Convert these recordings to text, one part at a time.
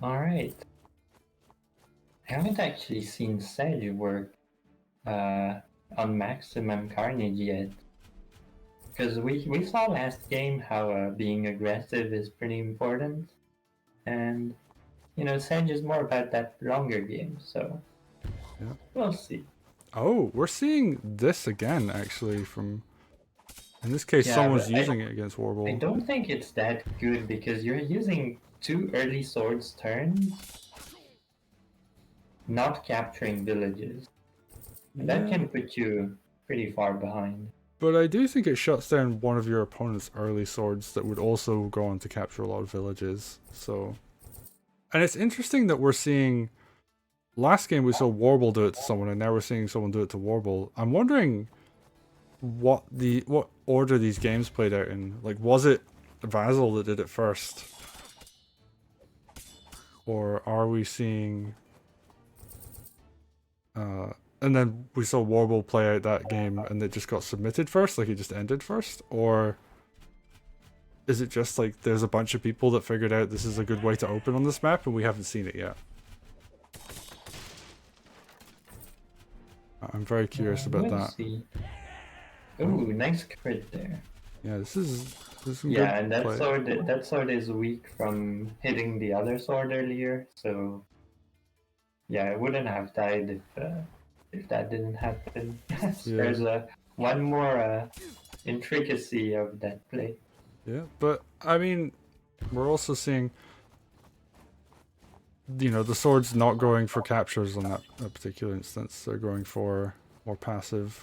Alright. I haven't actually seen Sedge work on maximum Carnage yet. Because we saw last game how being aggressive is pretty important. And, Sedge is more about that longer game, so Yeah. we'll see. Oh, we're seeing this again, actually, from... In this case, Yeah, someone's but using it against I Warble. don't think it's that good because you're using 2 early swords turns, not capturing villages. And that Yeah, can put you pretty far behind. but I do think it shuts down one of your opponent's early swords that would also go on to capture a lot of villages. So, and it's interesting that we're seeing... Last game we saw Warble do it to someone, and now we're seeing someone do it to Warble. I'm wondering what order these games played out in. Like, was it Vazal that did it first? Or are we seeing... and then we saw Warble play out that game and it just got submitted first, like it just ended first? Or is it just like there's a bunch of people that figured out this is a good way to open on this map and we haven't seen it yet? I'm very curious about We'll that. see. Ooh, nice crit there. Yeah, this is some good Yeah, and that play. sword is weak from hitting the other sword earlier, so yeah, I wouldn't have died if that didn't happen. Yeah, There's one more intricacy of that play. yeah, but I mean, we're also seeing, the swords not going for captures on that particular instance. They're going for more passive.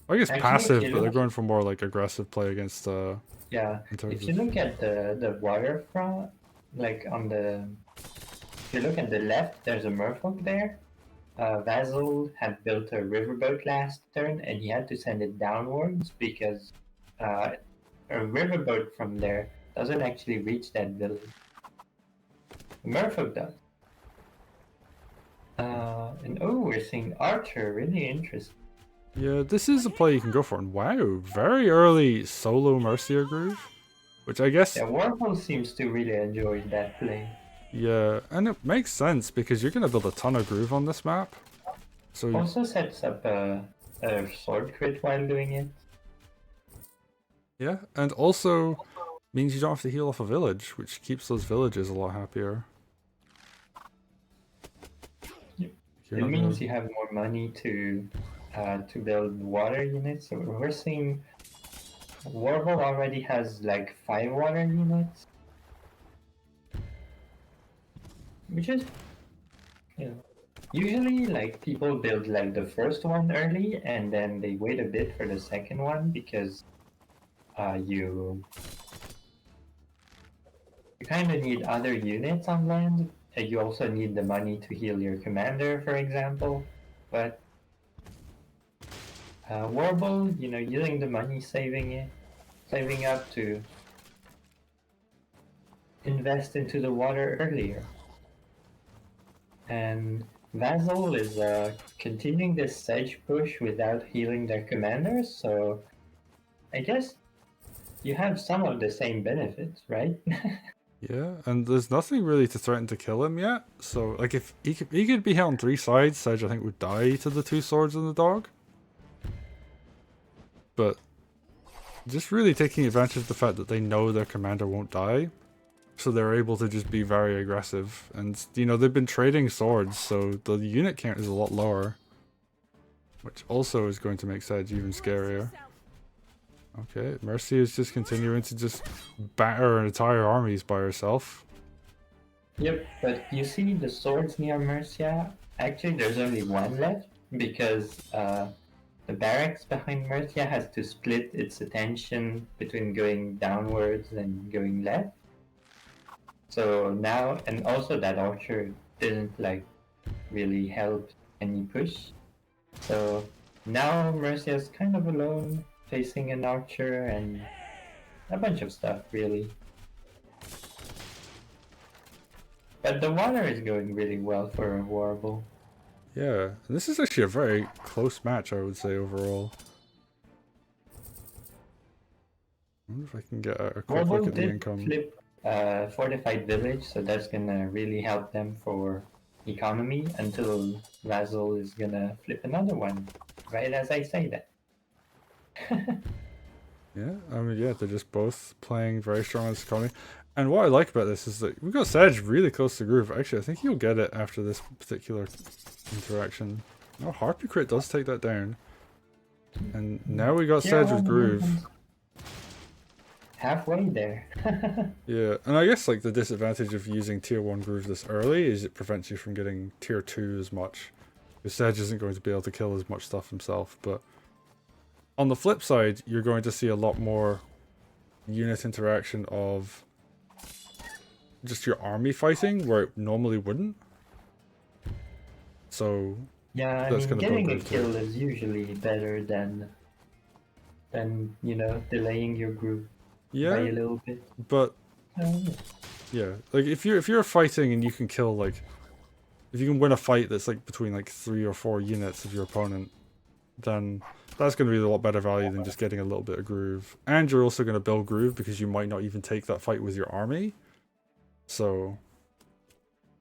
I guess Actually, if passive, you but they're look, going for more like aggressive play against yeah, in terms if of... you look at the waterfront, like if you look at the left, there's a merfolk there. Vazal had built a riverboat last turn, and he had to send it downwards because uh, a riverboat from there doesn't actually reach that village. Merfolk does. And oh, we're seeing Archer, really interesting. Yeah, this is a play you can go for. And wow, very early solo Mercia groove, which I guess... Yeah, Warble seems to really enjoy that play. Yeah, and it makes sense because you're gonna build a ton of groove on this map. So Also sets up a sword crit while doing it. yeah, and also means you don't have to heal off a village, which keeps those villages a lot happier. Yep. You're It not gonna... means you have more money to build water units. So we're seeing Warble already has like 5 water units, which is, usually like people build like the first one early and then they wait a bit for the second one because you kind of need other units on land. You also need the money to heal your commander, for example. But Warble, using the money, saving up to invest into the water earlier. And Vazal is continuing this Sedge push without healing their commanders, so I guess you have some of the same benefits, right? Yeah, and there's nothing really to threaten to kill him yet. So like if he could be hit on 3 sides, Sedge I think would die to the 2 swords and the dog. But just really taking advantage of the fact that they know their commander won't die. So they're able to just be very aggressive. And, they've been trading swords, so the unit count is a lot lower. Which also is going to make Sedge even scarier. Okay, Mercia is just continuing to just batter entire armies by herself. Yep, but you see the swords near Mercia? Actually, there's only one left because the barracks behind Mercia has to split its attention between going downwards and going left. So now, and also that archer didn't really help any push. So now Mercia's kind of alone, facing an archer and a bunch of stuff, really. But the water is going really well for Warble. Yeah, and this is actually a very close match, I would say, overall. I wonder if I can get a quick look Warble at the did income. flip fortified village, so that's gonna really help them for economy until Vazal is gonna flip another one, right as I say that. Yeah, I mean, yeah, they're just both playing very strong in this economy. And what I like about this is that we've got Sedge really close to Groove. Actually, I think he'll get it after this particular interaction. Oh, Harpy Crit does take that down. And now we got Tier Sedge with 1 Groove. movement. Halfway there. Yeah, and I guess like the disadvantage of using tier 1 Groove this early is it prevents you from getting tier 2 as much. Because Sedge isn't going to be able to kill as much stuff himself, but on the flip side, you're going to see a lot more unit interaction of just your army fighting where it normally wouldn't. So Yeah, I that's mean, going to build getting a Groove kill too. is usually better than you know, delaying your group by Yeah, a little bit. but Oh, yeah, like if you're fighting and you can kill like if you can win a fight that's like between like 3 or 4 units of your opponent, then that's going to be a lot better value than just getting a little bit of Groove. And you're also going to build Groove because you might not even take that fight with your army. So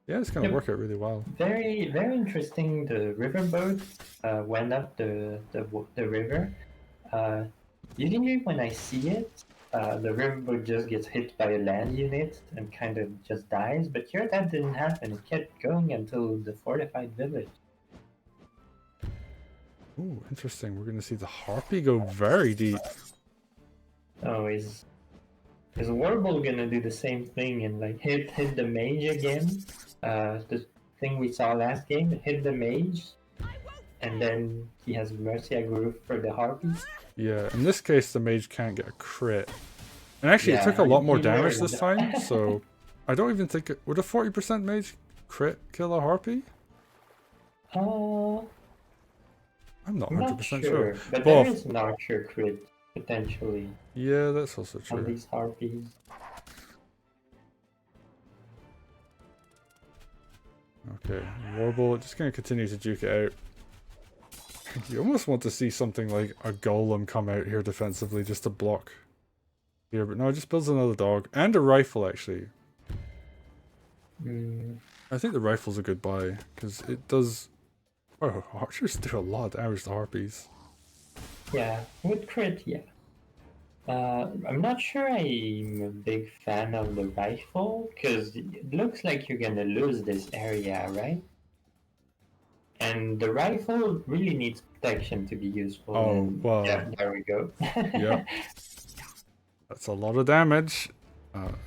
yeah, it's going to Yep. work out really well. Very, very interesting. The riverboat went up the river. Usually when I see it, the riverboat just gets hit by a land unit and kind of just dies. But here that didn't happen. It kept going until the fortified village. Ooh, interesting. We're going to see the Harpy go very deep. Oh, is Warble gonna do the same thing and like hit the mage again? The thing we saw last game, hit the mage, and then he has Mercia Groove for the harpy. Yeah, in this case, the mage can't get a crit. And actually, it took Yeah, a lot more he damage learned. this time, so I don't even think would a 40% mage crit kill a Harpy? Uh, I'm not I'm not 100% sure, sure. but there But is an archer crit potentially yeah, that's also on true. these harpies. Okay, Warble, just going to continue to duke it out. You almost want to see something like a golem come out here defensively just to block here, but no, it just builds another dog. And a rifle, actually. Mm, I think the rifle's a good buy, because it does... Oh, archers do a lot of damage to harpies. yeah, with crit, yeah. I'm not sure I'm a big fan of the rifle, because it looks like you're gonna lose this area, right? And the rifle really needs protection to be useful, Oh, and well, yeah, there we go. yep. That's a lot of damage.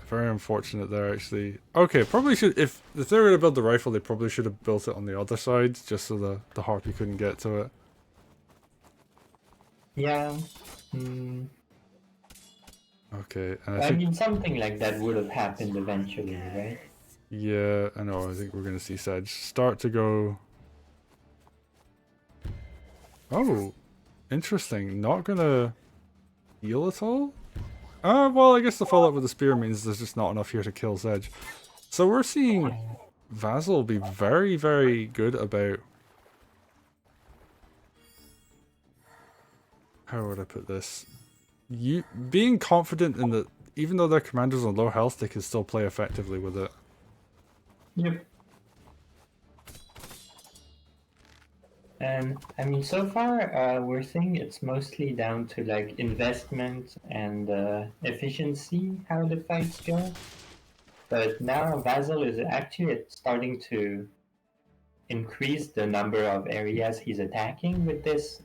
Very unfortunate there, actually. Okay, probably should... If they were going to build the rifle, they probably should have built it on the other side, just so the harpy couldn't get to it. Yeah. Mm, Okay, and I I think... mean, something like that would have happened eventually, right? Yeah, I know. I think we're going to see Sedge start to go... Oh, interesting. Not going to heal at all? Well, I guess the follow-up with the spear means there's just not enough here to kill Sedge. So we're seeing Vazal be very, very good about... How would I put this? You being confident in that even though their commander's on low health, they can still play effectively with it. Yep. And I mean, so far, we're seeing it's mostly down to like investment and efficiency, how the fights go. But now Vazal is actually starting to increase the number of areas he's attacking with this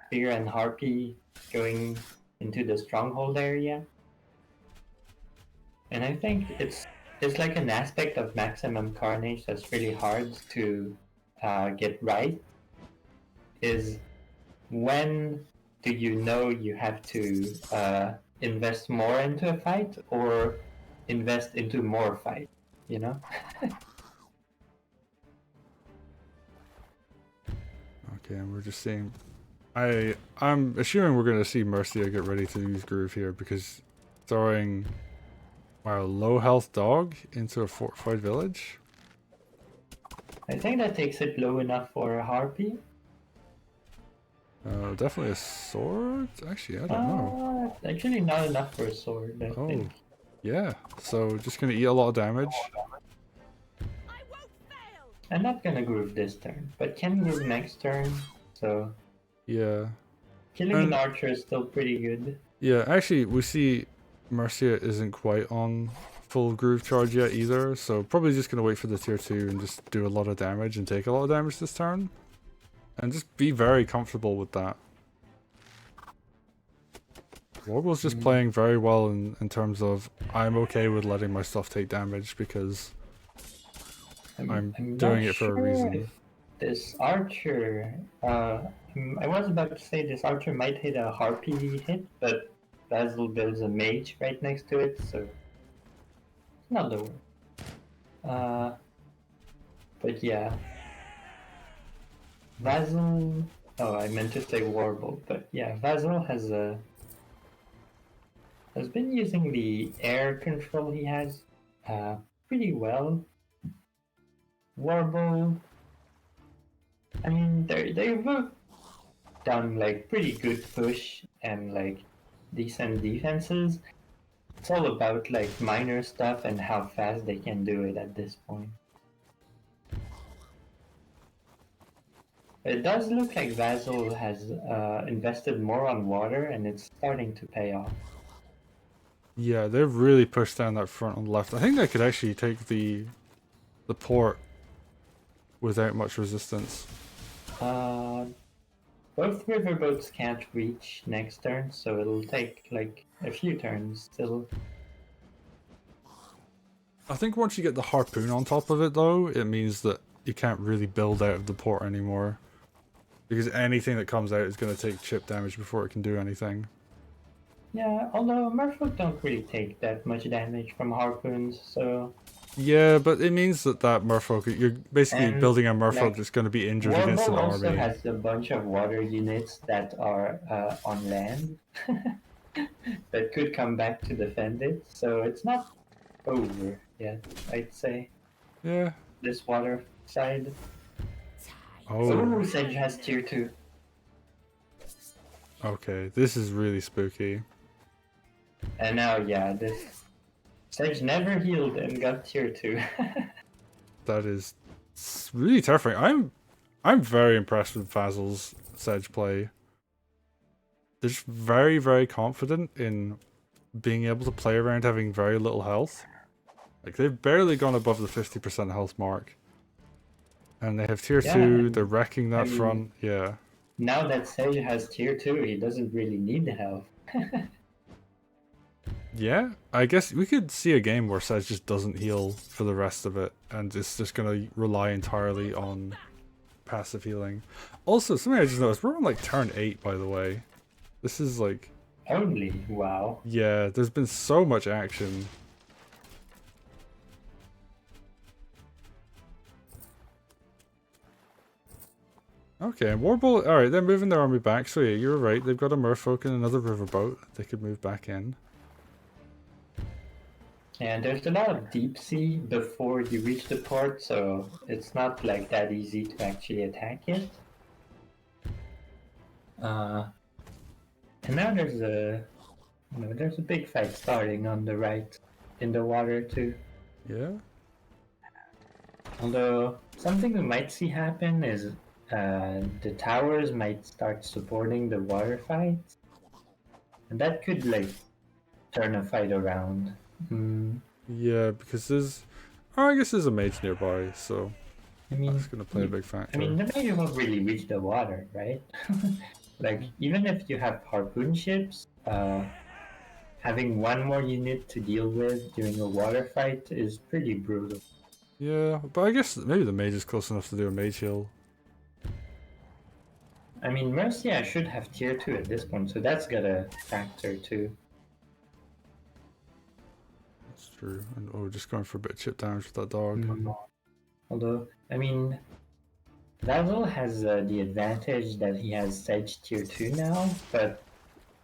spear and harpy going into the stronghold area. And I think it's like an aspect of maximum carnage that's really hard to get right. Is when do you know you have to invest more into a fight or invest into more fight? You know? Okay, and we're just seeing... I'm assuming we're going to see Mercia get ready to use Groove here because throwing... Wow, low health dog into a fortified village? I think that takes it low enough for a harpy. Definitely a sword? Actually, I don't know. Actually, not enough for a sword, I Oh, think. Yeah, so just gonna eat a lot of damage. I'm not gonna groove this turn, but can groove next turn, so Yeah. killing an archer is still pretty good. Yeah, actually, we see Mercia isn't quite on full groove charge yet either, so probably just gonna wait for the tier 2 and just do a lot of damage and take a lot of damage this turn. And just be very comfortable with that. Warble's just playing very well in terms of I'm okay with letting my stuff take damage because I'm doing it for a reason. If this archer, I was about to say this archer might hit a harpy hit, but Vazal builds a mage right next to it, so it's not the worst. But yeah, Vazal. Oh, I meant to say Warble, but yeah, Vazal has been using the air control he has pretty well. Warble, I mean, they've done like pretty good push and like decent defenses. It's all about like minor stuff and how fast they can do it at this point. It does look like Vazal has invested more on water and it's starting to pay off. Yeah, they've really pushed down that front on the left. I think they could actually take the port without much resistance. Both riverboats can't reach next turn, so it'll take like a few turns still. I think once you get the harpoon on top of it though, it means that you can't really build out of the port anymore. Because anything that comes out is going to take chip damage before it can do anything. Yeah, although merfolk don't really take that much damage from harpoons, so... Yeah, but it means that merfolk, you're basically building a merfolk like, that's going to be injured against an Warble army. also has a bunch of water units that are on land that could come back to defend it, so it's not over yet, I'd say. Yeah. This water side. Oh, Sedge has tier 2. okay, this is really spooky. And now, yeah, this Sedge never healed and got tier 2. That is really terrifying. I'm very impressed with Vazal's Sedge play. They're just very, very confident in being able to play around having very little health. Like, they've barely gone above the 50% health mark. And they have tier 2, they're wrecking that front, yeah. Now that Sedge has tier 2, he doesn't really need the health. Yeah, I guess we could see a game where Sedge just doesn't heal for the rest of it, and it's just gonna rely entirely on passive healing. Also, something I just noticed, we're on like turn 8, by the way. This is like... Only? Wow. Yeah, there's been so much action. Okay, and Warble, alright, they're moving their army back, so yeah, you're right, they've got a merfolk and another riverboat they could move back in. And there's a lot of deep sea before you reach the port, so it's not like that easy to actually attack it. And now there's a big fight starting on the right in the water too. Yeah. Although something we might see happen is the towers might start supporting the water fight, and that could like turn a fight around. Yeah, because there's... Oh, I guess there's a mage nearby, so... I mean, that's gonna play a big factor. I mean, the mage won't really reach the water, right? Like, even if you have harpoon ships, having one more unit to deal with during a water fight is pretty brutal. Yeah, but I guess maybe the mage is close enough to do a mage heal. I mean, Mercia should have tier 2 at this point, so that's got a factor too. That's true. And oh, just going for a bit of chip damage with that dog. Although, I mean, Vazal has the advantage that he has Sedge tier 2 now, but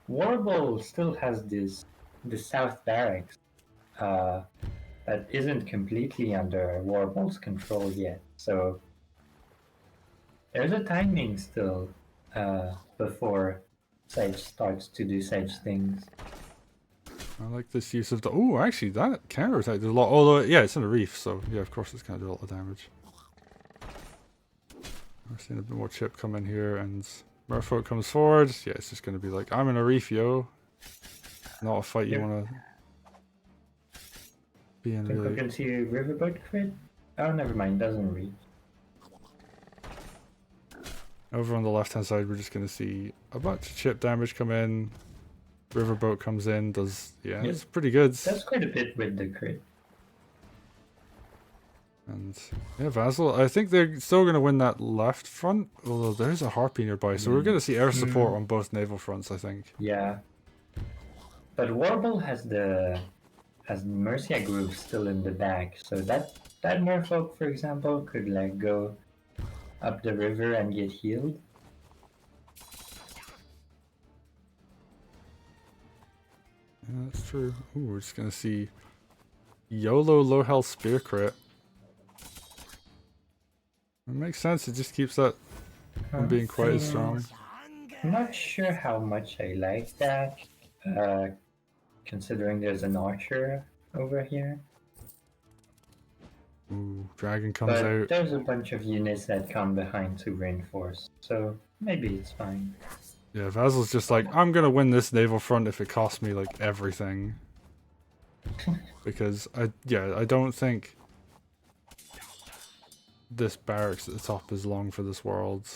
Warble still has the South Barracks that isn't completely under Warble's control yet, so there's a timing still before Sedge starts to do Sedge things. I like this use of the... Oh, actually, that counter-attack did a lot. Although, yeah, it's in a reef, so yeah, of course it's going to do a lot of damage. We're seeing a bit more chip come in here, and Merfolk comes forward. Yeah, it's just going to be like, I'm in a reef, yo. Not a fight you want to be in, Think really. we can see a riverboat crit? Oh, never mind, doesn't reach. Over on the left-hand side, we're just going to see a bunch of chip damage come in. Riverboat comes in, does... Yeah, Yep. it's pretty good. That's quite a bit with the crit. And yeah, Vazal, I think they're still going to win that left front, although there's a Harpy nearby, so we're going to see air support on both naval fronts, I think. Yeah. But Warble has the Mercia Groove still in the back, so that Merfolk, for example, could like go up the river and get healed. Yeah, that's true. Ooh, we're just going to see YOLO low health spear crit. It makes sense, it just keeps that from being quite as strong. I'm not sure how much I like that, considering there's an archer over here. Ooh, dragon comes But out. there's a bunch of units that come behind to reinforce, so maybe it's fine. Yeah, Vazal's just like, I'm gonna win this naval front if it costs me like everything. Because I don't think this barracks at the top is long for this world.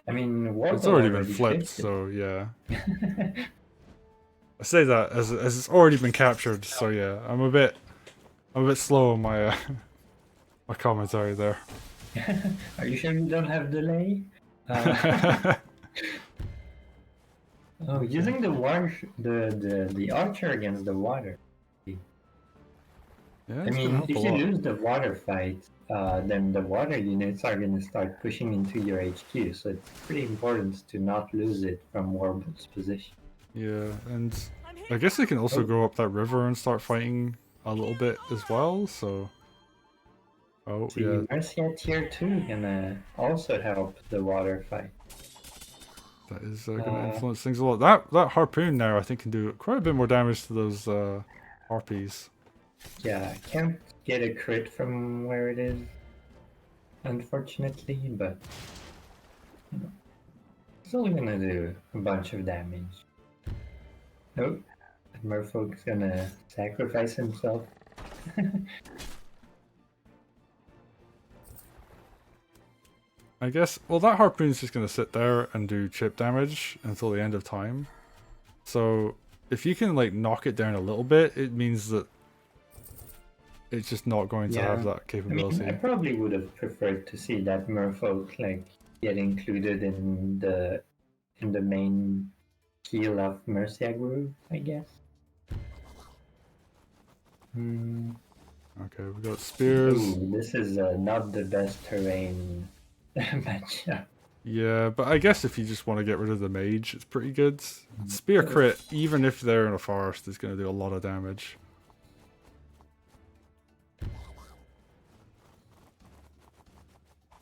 I mean, Warble It's already been flipped, so yeah. I say that as it's already been captured, so yeah. I'm a bit slow on my my commentary there. Are you sure you don't have delay? Oh, using the archer against the water. Yeah, I mean, if you lose the water fight, then the water units are going to start pushing into your HQ, so it's pretty important to not lose it from Warble's position. Yeah, and I guess they can also go up that river and start fighting a little bit as well, so... Oh, See, yeah. Mercia tier 2 gonna also help the water fight. That is going to influence things a lot. That harpoon now, I think, can do quite a bit more damage to those harpies. Yeah, I can't get a crit from where it is, unfortunately, but you know, still gonna do a bunch of damage. Nope, Merfolk's gonna sacrifice himself. I guess, well, that harpoon's just going to sit there and do chip damage until the end of time. So, if you can, like, knock it down a little bit, it means that it's just not going to have that capability. I mean, I probably would have preferred to see that Merfolk, like, get included in the main kill of Mercia Groove, I guess. Okay, we got spears. Ooh, this is not the best terrain matchup. Yeah, but I guess if you just want to get rid of the mage, it's pretty good. Spear crit, even if they're in a forest, is going to do a lot of damage.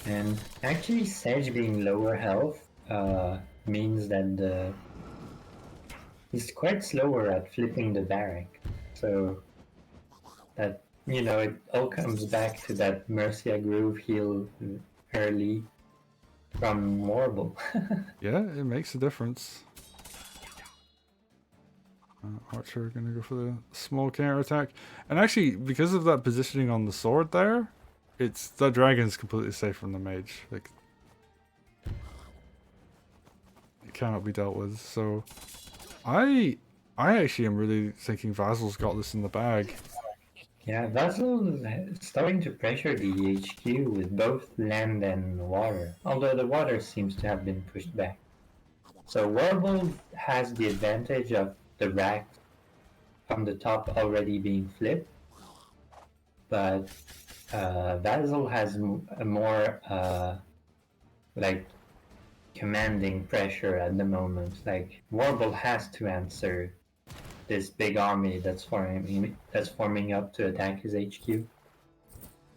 And actually, Sedge being lower health means that he's quite slower at flipping the barrack. So that, you know, it all comes back to that Mercia Groove heal early from Warble. Yeah, it makes a difference. Archer gonna go for the small counter attack, and actually, because of that positioning on the sword there, that dragon's completely safe from the mage. Like, it cannot be dealt with. So, I actually am really thinking Vazal's got this in the bag. Yeah, Vazal is starting to pressure the HQ with both land and water, although the water seems to have been pushed back. So Warble has the advantage of the rack from the top already being flipped, but Vazal has a more like commanding pressure at the moment. Like Warble has to answer this big army that's forming up to attack his HQ.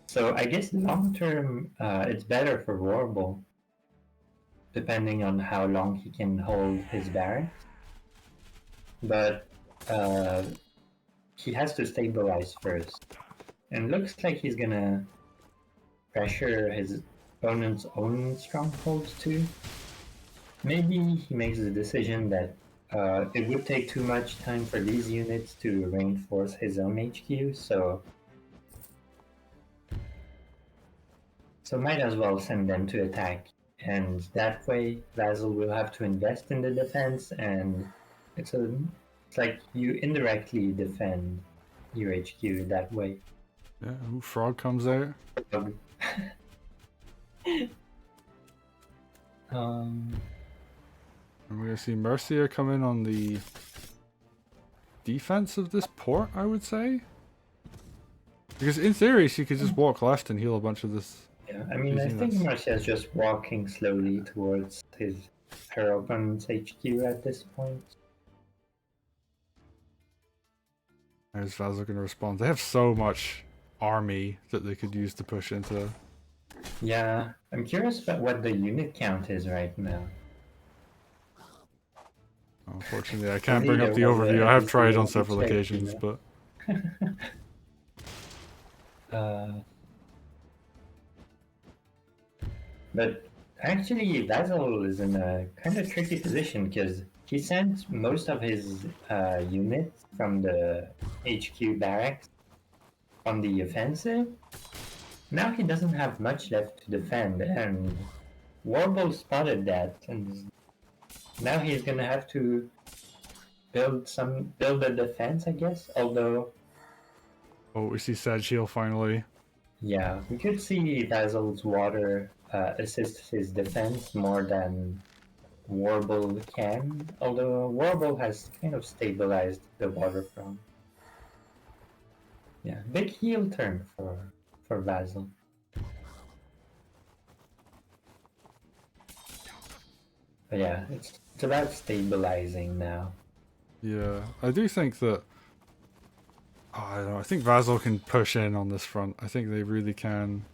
So I guess long term, it's better for Warble, depending on how long he can hold his barracks. but he has to stabilize first. And looks like he's gonna pressure his opponent's own strongholds too. Maybe he makes the decision that it would take too much time for these units to reinforce his own HQ, so might as well send them to attack. And that way, Vazal will have to invest in the defense, and it's like you indirectly defend your HQ that way. Yeah, ooh, frog comes out. And we're gonna see Mercia come in on the defense of this port, I would say. Because in theory, she could just walk left and heal a bunch of this. Yeah, I mean, I think Mercia is just walking slowly towards her opponent's HQ at this point. There's Vazal gonna respond. They have so much army that they could use to push into. Yeah, I'm curious about what the unit count is right now. Unfortunately, I can't bring up the overview. I have tried on several occasions, but... But actually, Vazal is in a kind of tricky position because he sent most of his units from the HQ barracks on the offensive. Now he doesn't have much left to defend, and Warble spotted that, and now he's gonna have to build a defense, I guess. Although, oh, we see Sedge heal finally. Yeah, we could see Vazal's water assist his defense more than Warble can. Although Warble has kind of stabilized the waterfront. Yeah, big heal turn for Vazal. But yeah, it's about stabilizing now. Yeah, I do think that... Oh, I don't know, I think Vazal can push in on this front. I think they really can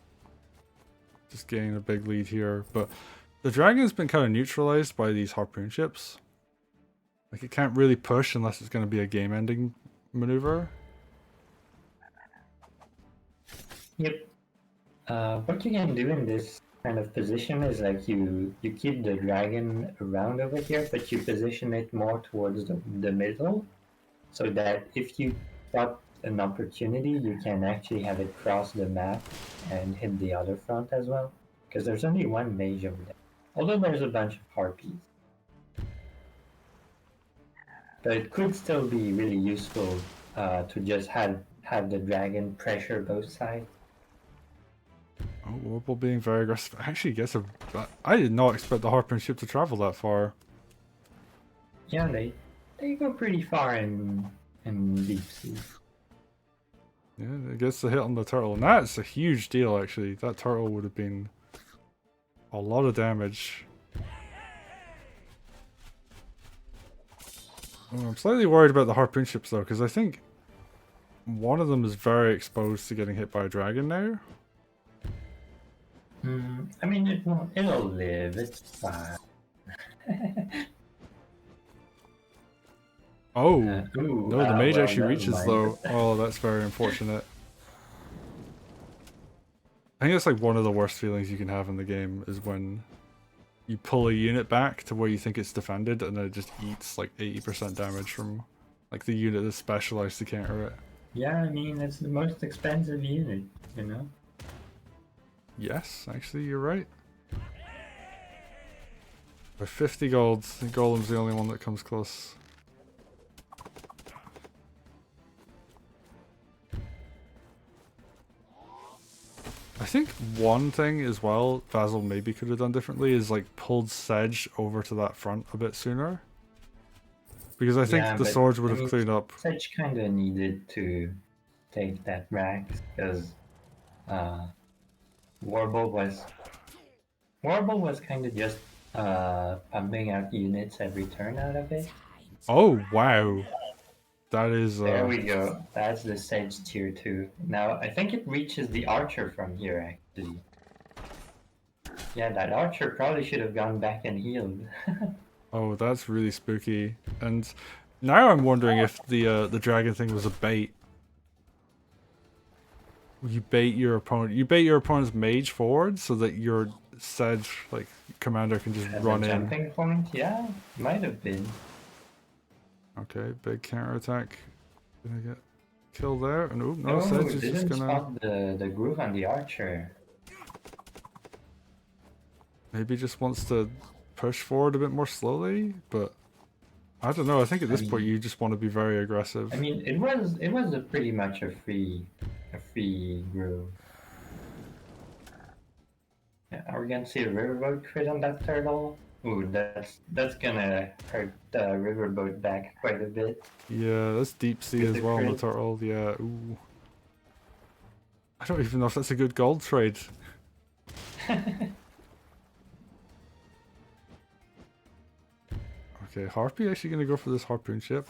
just gain a big lead here. But the dragon's been kind of neutralized by these harpoon ships. Like, it can't really push unless it's going to be a game-ending maneuver. Yep. What you can do in this kind of position is like you keep the dragon around over here, but you position it more towards the middle, so that if you spot an opportunity, you can actually have it cross the map and hit the other front as well. Because there's only one mage over there, although there's a bunch of harpies. But it could still be really useful to just have the dragon pressure both sides. Oh, Warble being very aggressive. Actually gets a... I did not expect the harpoon ship to travel that far. Yeah, they go pretty far in deep sea. Yeah, it gets the hit on the turtle. And that's a huge deal, actually. That turtle would have been a lot of damage. Oh, I'm slightly worried about the harpoon ships, though, because I think one of them is very exposed to getting hit by a dragon now. I mean, it'll live. It's fine. Oh, no, the mage well, actually reaches, though. Oh, that's very unfortunate. I think that's like one of the worst feelings you can have in the game is when you pull a unit back to where you think it's defended and then it just eats like 80% damage from like the unit that's specialized to counter it. Yeah, I mean, it's the most expensive unit, you know? Yes, actually, you're right. By 50 gold, the golem's the only one that comes close. I think one thing as well Vazal maybe could have done differently is like pulled Sedge over to that front a bit sooner. Because I think the swords would have cleaned up. Sedge kind of needed to take that rack because Warble was kind of just pumping out units every turn out of it. Oh wow, that is. There we go. That's the Sedge tier 2. Now I think it reaches the archer from here actually. Yeah, that archer probably should have gone back and healed. Oh, that's really spooky. And Now I'm wondering if the dragon thing was a bait. You bait your opponent. You bait your opponent's mage forward so that your Sedge like commander can just As a run in. jumping point, yeah, might have been. Okay, big counter attack. Gonna get killed there. And oh no, Oh, Sedge is just didn't gonna spot the groove on the archer. maybe just wants to push forward a bit more slowly, but I don't know. I think at this point you just want to be very aggressive. I mean, it was a pretty much a free groove. Yeah, are we gonna see a riverboat crit on that turtle? Ooh, that's gonna hurt the riverboat back quite a bit. Yeah, that's deep sea With as the well on the crit. turtle. Yeah, ooh. I don't even know if that's a good gold trade. Okay, Harpy actually gonna go for this harpoon ship.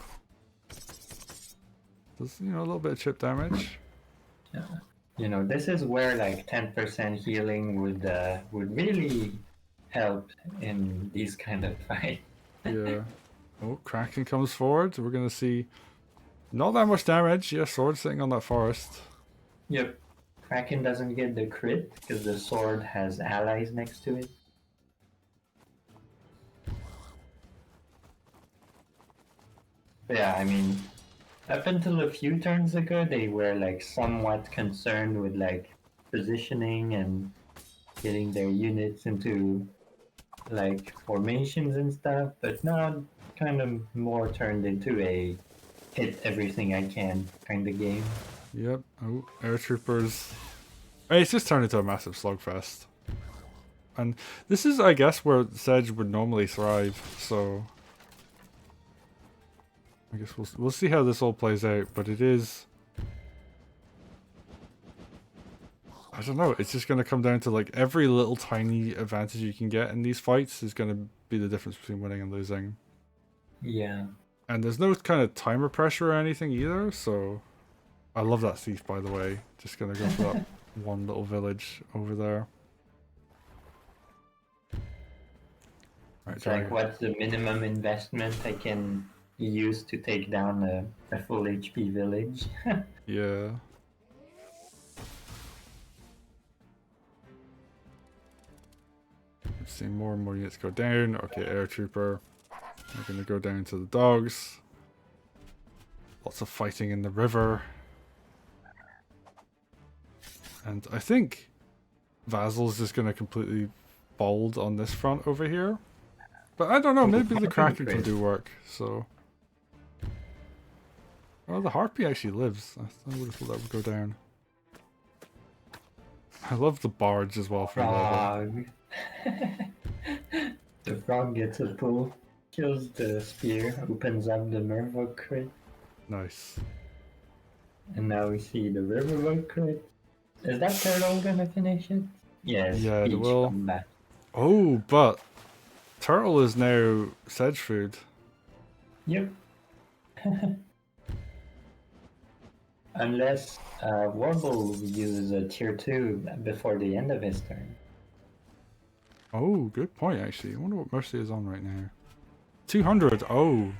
Does, you know, a little bit of chip damage. Yeah. You know, this is where like 10% healing would really help in these kind of fights. Yeah. Oh, Kraken comes forward. We're gonna see not that much damage. Yeah, sword sitting on that forest. Yep. Kraken doesn't get the crit because the sword has allies next to it. But yeah, I mean, up until a few turns ago, they were like somewhat concerned with like positioning and getting their units into like formations and stuff, but now kind of more turned into a hit everything I can kind of game. Yep. Oh, air troopers. Hey, it's just turned into a massive slugfest. And this is, I guess, where Sedge would normally thrive. So I guess we'll see how this all plays out. But it is, I don't know. It's just going to come down to like every little tiny advantage you can get in these fights is going to be the difference between winning and losing. Yeah. And there's no kind of timer pressure or anything either. So I love that thief, by the way. Just going to go for that one little village over there. Right, It's like, what's the minimum investment I can use to take down a full HP village? Yeah. We've seen more and more units go down. Okay, air trooper. We're gonna go down to the dogs. Lots of fighting in the river. And I think Vazal's just gonna completely fold on this front over here. But I don't know, maybe the Kraken can do work, so. Oh, the Harpy actually lives. I would have thought that would go down. I love the barge as well from level. The frog gets a pull, kills the spear, opens up the Merfolk crit, Nice. and now we see the riverboat crit. Is that turtle gonna finish it? Yes, Yeah, it Peach will. come back. Oh, but Turtle is now Sedge food. Yep. Unless Warble uses a tier 2 before the end of his turn. Oh, good point, actually. I wonder what Mercia is on right now. 200. Oh.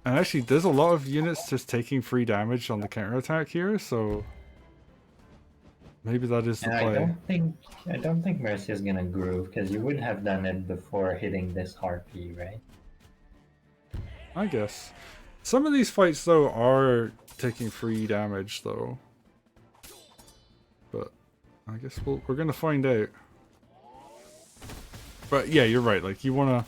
And actually, there's a lot of units just taking free damage on the counterattack here, so maybe that is the And play. I don't think Mercia is gonna groove because you would have done it before hitting this harpy, right? I guess. Some of these fights, though, are taking free damage, though. But I guess we're gonna find out. But yeah, you're right. Like, you want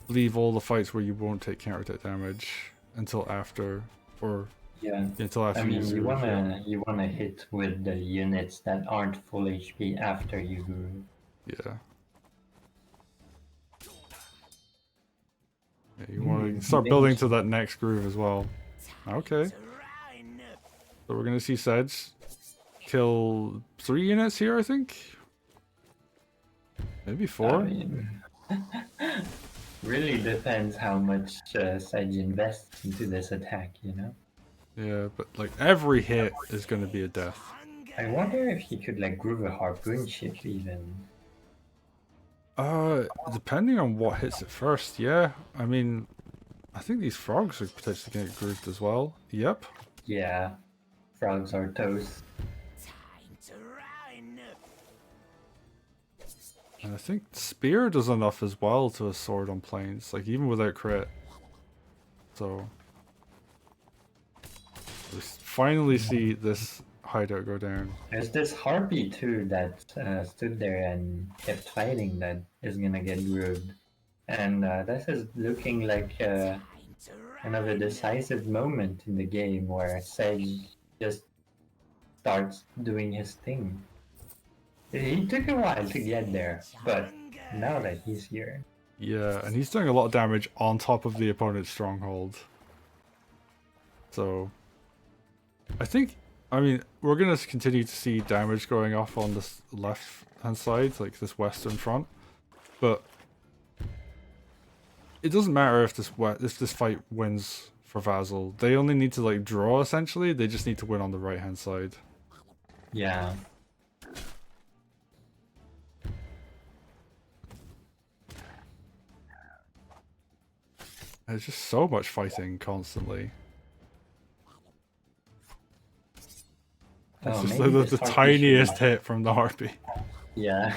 to leave all the fights where you won't take counterattack damage until after, or Yeah. until after I mean, you you wanna hit with the units that aren't full HP after you groove. Yeah. Yeah, you want to start building to that next groove as well. Okay. So we're going to see Sedge kill 3 units here, I think? Maybe 4? I mean, really depends how much Sedge invests into this attack, you know? Yeah, but like every hit is going to be a death. I wonder if he could like groove a harpoon ship even. Depending on what hits it first, yeah. I mean, I think these frogs are potentially going to get grouped as well. Yep. Yeah, frogs are toast. And I think spear does enough as well to a sword on planes, like even without crit. So we finally see this hideout go down. There's this harpy too that stood there and kept fighting that is gonna get grooved. And this is looking like kind of a decisive moment in the game where Sedge just starts doing his thing. He took a while to get there, but now that he's here. Yeah, and he's doing a lot of damage on top of the opponent's stronghold. So I mean, we're going to continue to see damage going off on this left-hand side, like this western front. But it doesn't matter if this fight wins for Vazal. They only need to like draw essentially. They just need to win on the right-hand side. Yeah. There's just so much fighting constantly. It's just the tiniest hit from the harpy. Yeah.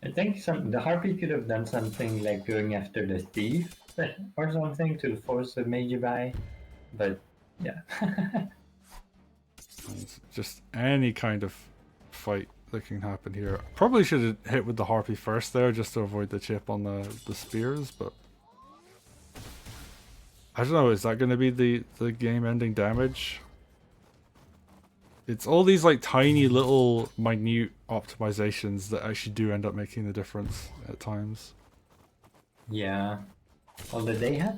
I think the harpy could have done something like going after the thief or something to force a mage buy, but yeah. Just any kind of fight that can happen here. Probably should have hit with the harpy first there just to avoid the chip on the spears, but I don't know, is that going to be the game-ending damage? It's all these like tiny little minute optimizations that actually do end up making the difference at times. Yeah. Although they are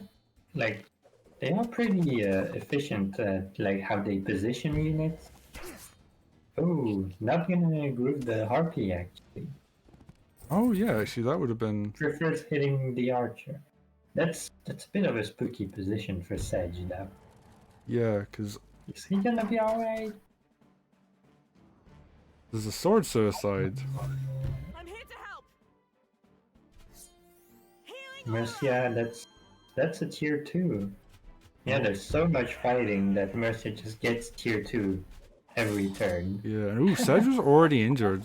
pretty efficient at like how they position units. Oh, not gonna group the harpy actually. Oh yeah, actually that would have been... Prefers hitting the archer. That's a bit of a spooky position for Sedge though. Yeah, because... Is he gonna be alright? There's a sword suicide. I'm here to help. Mercia, that's a tier 2. Yeah, there's so much fighting that Mercia just gets tier 2 every turn. Yeah, and ooh, Sedge was already injured.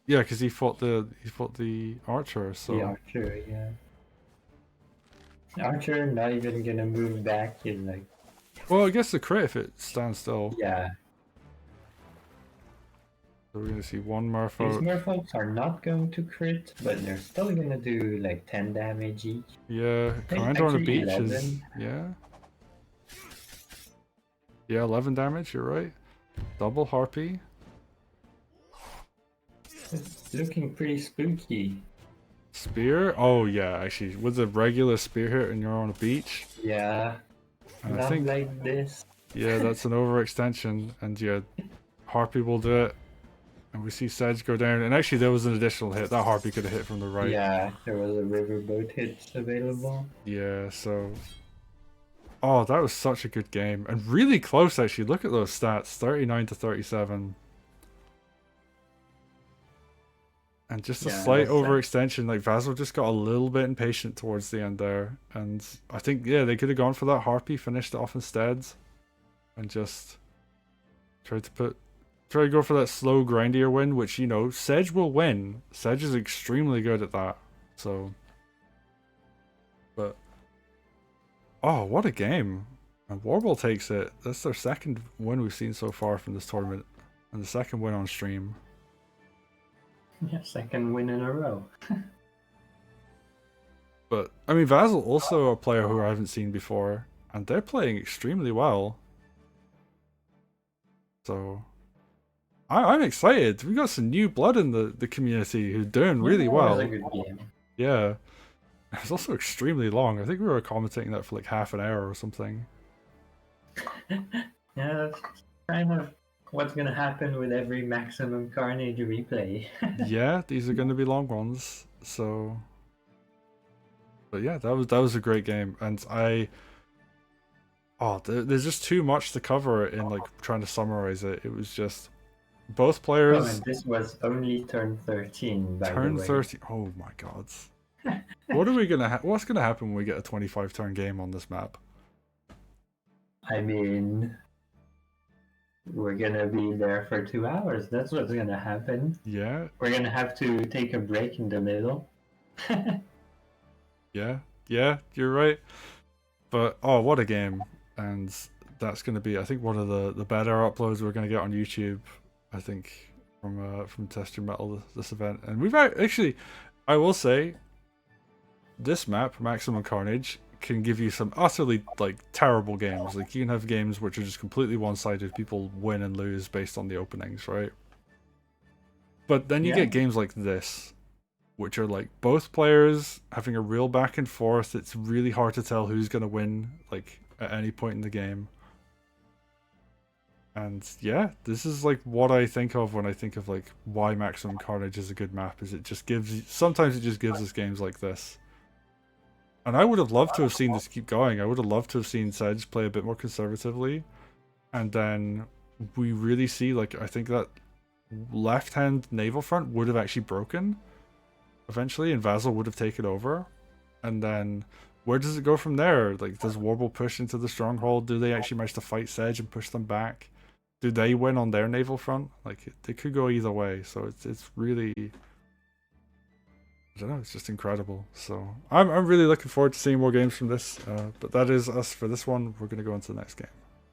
Yeah, because he fought the archer, so... The archer, yeah. Archer not even gonna move back, he's like... Well, I guess the crit if it stands still. Yeah. So we're gonna see one Merfolk. These Merfolks are not going to crit, but they're still gonna do like 10 damage each. Yeah, Commander on the beach 11. is... Yeah. Yeah, 11 damage, you're right. Double harpy. It's looking pretty spooky. Spear? Oh yeah, actually, with a regular spear hit and you're on a beach. Yeah. And Not I think... like this. Yeah, that's an overextension, and yeah, harpy will do it. And we see Sedge go down, and actually there was an additional hit. That harpy could have hit from the right. Yeah, there was a riverboat hit available. Yeah, so... Oh, that was such a good game. And really close, actually. Look at those stats. 39 to 37. And just a slight overextension. Like, Vazal just got a little bit impatient towards the end there. And I think, yeah, they could have gone for that harpy, finished it off instead. And just tried to go for that slow, grindier win, which, you know, Sedge will win. Sedge is extremely good at that. So... But... Oh, what a game. And Warble takes it. That's their second win we've seen so far from this tournament. And the second win on stream. Yeah, second win in a row. But, I mean, Vazal also a player who I haven't seen before. And they're playing extremely well. So... I'm excited. We got some new blood in the community who's doing really well. That was a good game. Yeah. It's also extremely long. I think we were commentating that for like half an hour or something. Yeah, that's kind of what's gonna happen with every maximum Carnage replay. Yeah, these are gonna be long ones. So, but yeah, that was a great game, and there's just too much to cover in like trying to summarize it. It was just Both Oh, players and this was only turn 13, by the turn way. 30. Oh my god. What are we gonna? What's gonna happen when we get a 25 turn game on this map? I mean, we're gonna be there for 2 hours. That's what's gonna happen. Yeah, We're gonna have to take a break in the middle. yeah, yeah. You're right. But oh, what a game! And that's gonna be, I think, one of the better uploads we're gonna get on YouTube. I think from Test Your Metal this event, and we've actually, I will say, this map, Maximum Carnage, can give you some utterly like terrible games. Like you can have games which are just completely one-sided. People win and lose based on the openings, right? But then you Yeah. get games like this, which are like both players having a real back and forth. It's really hard to tell who's gonna win, like at any point in the game. And yeah, this is like what I think of when I think of like why Maximum Carnage is a good map. Is it just gives, sometimes it just gives us games like this. And I would have loved to have seen this keep going. I would have loved to have seen Sedge play a bit more conservatively. And then we really see, like, I think that left-hand naval front would have actually broken eventually, and Vazal would have taken over. And then where does it go from there? Like, does Warble push into the stronghold? Do they actually manage to fight Sedge and push them back? Do they win on their naval front? Like, it could go either way. So it's really, I don't know, it's just incredible. So I'm really looking forward to seeing more games from this. But that is us for this one. We're going to go into the next game.